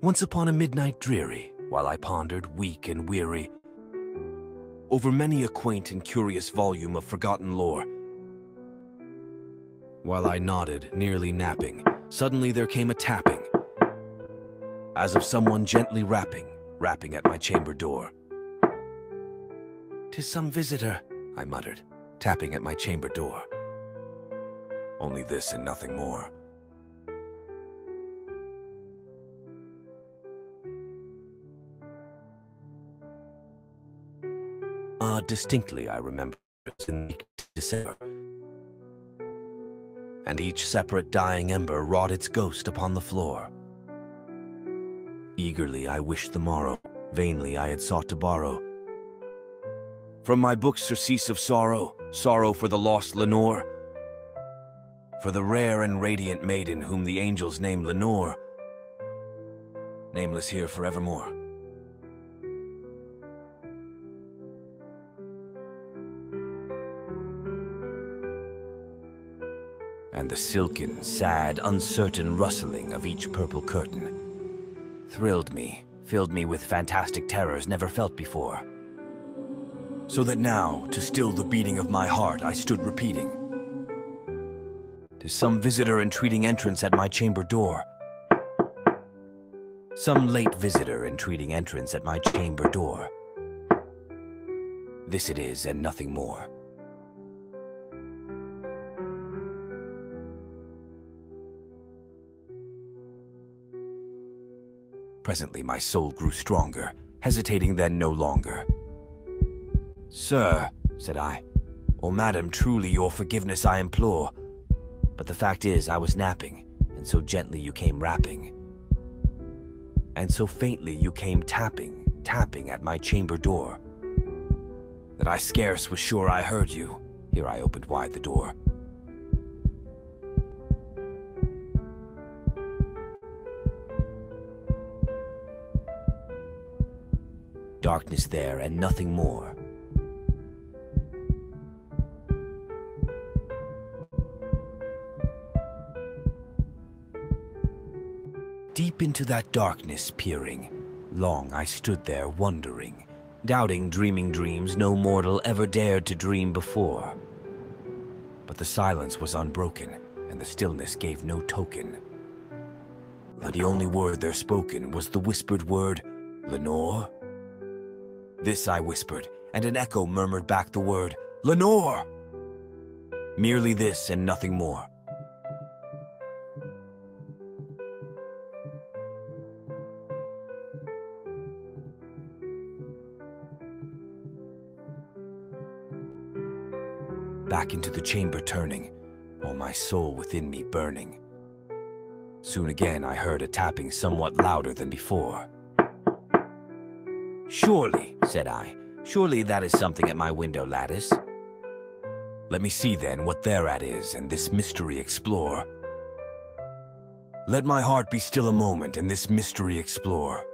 Once upon a midnight dreary, while I pondered, weak and weary, over many a quaint and curious volume of forgotten lore, while I nodded, nearly napping, suddenly there came a tapping, as of someone gently rapping at my chamber door. "'Tis some visitor," I muttered, tapping at my chamber door. Only this and nothing more. Distinctly I remember it was in December, and each separate dying ember wrought its ghost upon the floor. Eagerly I wished the morrow, vainly I had sought to borrow from my books surcease of sorrow, sorrow for the lost Lenore, for the rare and radiant maiden whom the angels name Lenore, nameless here forevermore. And the silken, sad, uncertain rustling of each purple curtain thrilled me, filled me with fantastic terrors never felt before. So that now, to still the beating of my heart, I stood repeating, "'Tis some visitor entreating entrance at my chamber door. Some late visitor entreating entrance at my chamber door. This it is and nothing more." Presently my soul grew stronger, hesitating then no longer. "Sir," said I, "or madam, truly your forgiveness I implore. But the fact is I was napping, and so gently you came rapping. And so faintly you came tapping at my chamber door, that I scarce was sure I heard you." Here I opened wide the door. Darkness there and nothing more. Deep into that darkness peering, long I stood there wondering, doubting, dreaming dreams no mortal ever dared to dream before. But the silence was unbroken, and the stillness gave no token. And the only word there spoken was the whispered word, "Lenore?" This I whispered, and an echo murmured back the word, "Lenore!" Merely this and nothing more. Back into the chamber turning, all my soul within me burning. Soon again I heard a tapping somewhat louder than before. "Surely," said I, "surely that is something at my window lattice. Let me see then what thereat is, and this mystery explore. Let my heart be still a moment, and this mystery explore.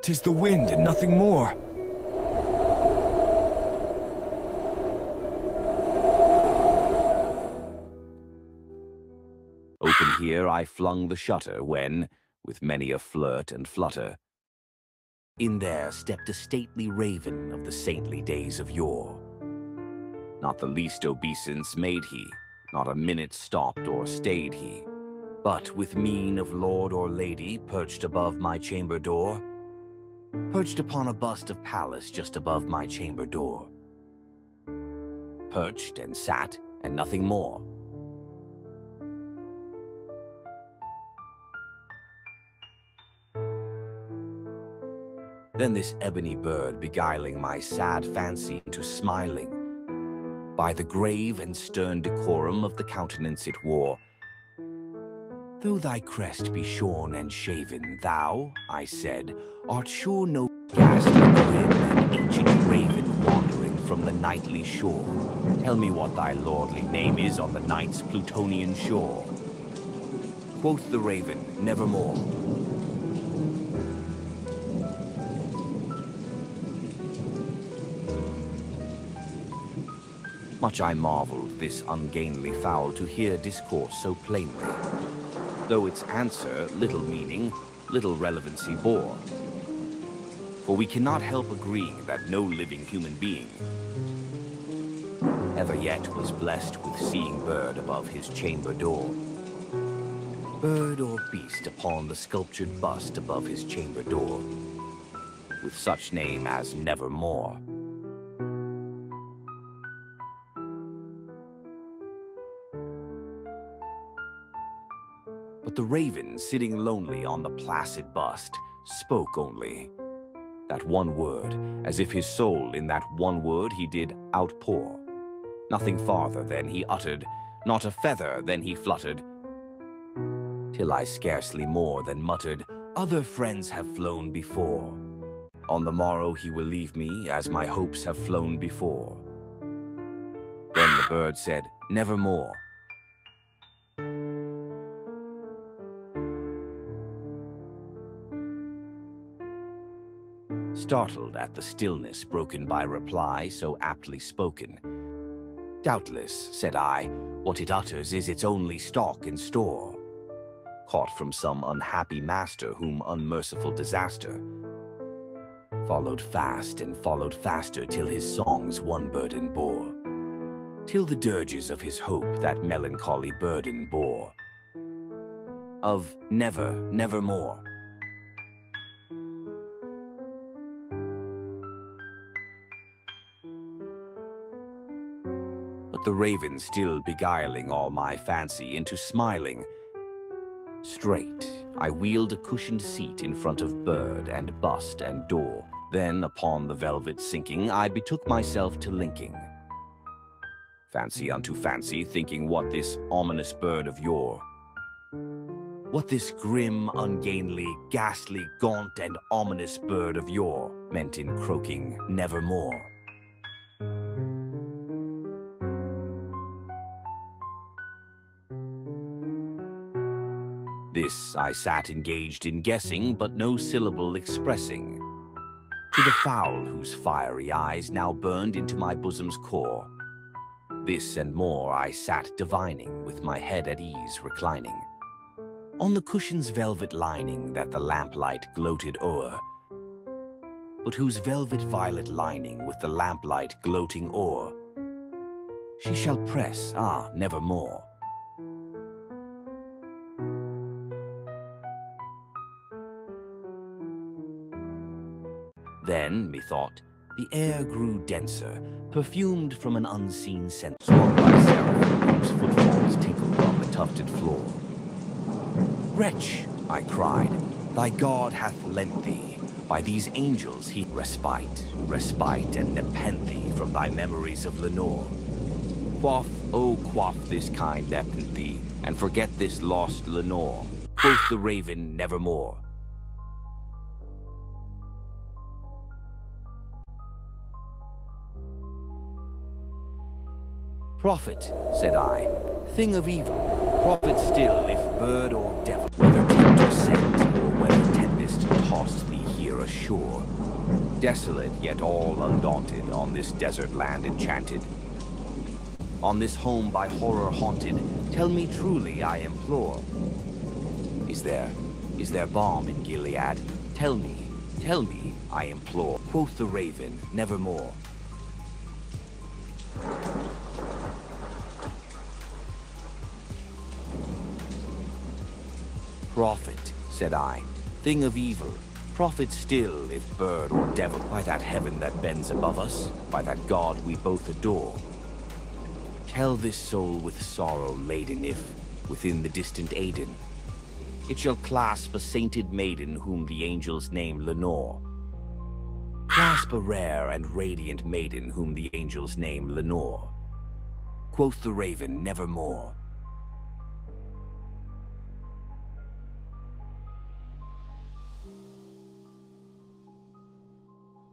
'Tis the wind and nothing more." Open here I flung the shutter when, with many a flirt and flutter, in there stepped a stately raven of the saintly days of yore. Not the least obeisance made he, not a minute stopped or stayed he, but with mien of lord or lady perched above my chamber door, perched upon a bust of Pallas just above my chamber door. Perched and sat, and nothing more. Then this ebony bird beguiling my sad fancy into smiling, by the grave and stern decorum of the countenance it wore. "Though thy crest be shorn and shaven, thou," I said, "art sure no ghastly grim and ancient raven wandering from the nightly shore. Tell me what thy lordly name is on the night's Plutonian shore." Quoth the raven, "Nevermore." Much I marveled this ungainly fowl to hear discourse so plainly. though its answer little meaning, little relevancy bore. For we cannot help agreeing that no living human being ever yet was blessed with seeing bird above his chamber door. Bird or beast upon the sculptured bust above his chamber door, with such name as Nevermore. But the raven, sitting lonely on the placid bust, spoke only that one word, as if his soul in that one word he did outpour. Nothing farther than he uttered, not a feather than he fluttered, till I scarcely more than muttered, other friends have flown before. On the morrow he will leave me, as my hopes have flown before. Then the bird said, Nevermore. Startled at the stillness broken by reply so aptly spoken. Doubtless, said I, what it utters is its only stock and store, caught from some unhappy master whom unmerciful disaster followed fast and followed faster till his songs one burden bore, till the dirges of his hope that melancholy burden bore, of never, nevermore. The raven still beguiling all my fancy into smiling. Straight, I wheeled a cushioned seat in front of bird and bust and door. Then, upon the velvet sinking, I betook myself to linking. Fancy unto fancy, thinking what this ominous bird of yore, what this grim, ungainly, ghastly, gaunt, and ominous bird of yore meant in croaking nevermore. This I sat engaged in guessing, but no syllable expressing, to the fowl whose fiery eyes now burned into my bosom's core. This and more I sat divining, with my head at ease reclining, on the cushion's velvet lining that the lamplight gloated o'er, but whose velvet violet lining with the lamplight gloating o'er, she shall press, nevermore. Then, methought, the air grew denser, perfumed from an unseen scent, swung by seraphim whose footfalls tinkled on the tufted floor. Wretch, I cried, thy God hath lent thee, by these angels he respite, and nepenthe from thy memories of Lenore. Quaff, oh quaff this kind nepenthe, and forget this lost Lenore. Quoth the raven, nevermore. Prophet, said I, thing of evil, prophet still, if bird or devil, whether tempter sent, or whether tempest tossed thee here ashore, desolate yet all undaunted, on this desert land enchanted, on this home by horror haunted, tell me truly, I implore, is there balm in Gilead? Tell me, I implore. Quoth the raven, nevermore. Prophet, said I, thing of evil, prophet still, if bird or devil, by that heaven that bends above us, by that God we both adore. Tell this soul with sorrow laden if, within the distant Aidenn, it shall clasp a sainted maiden whom the angels name Lenore. Clasp a rare and radiant maiden whom the angels name Lenore. Quoth the raven, nevermore.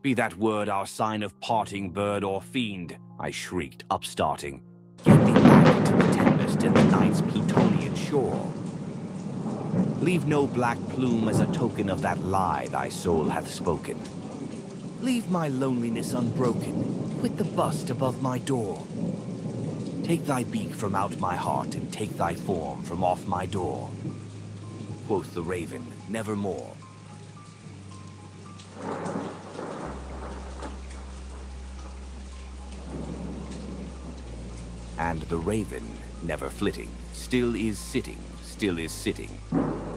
Be that word our sign of parting, bird or fiend, I shrieked, upstarting. Get thee back into the tempest and the night's Plutonian shore. Leave no black plume as a token of that lie thy soul hath spoken. Leave my loneliness unbroken, quit the bust above my door. Take thy beak from out my heart, and take thy form from off my door. quoth the raven, nevermore. And the raven, never flitting, still is sitting,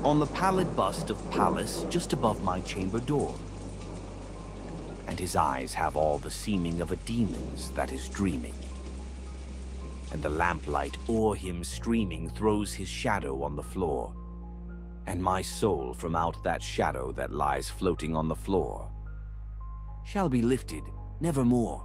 on the pallid bust of Pallas just above my chamber door. And his eyes have all the seeming of a demon's that is dreaming. And the lamplight o'er him streaming throws his shadow on the floor. And my soul from out that shadow that lies floating on the floor shall be lifted nevermore.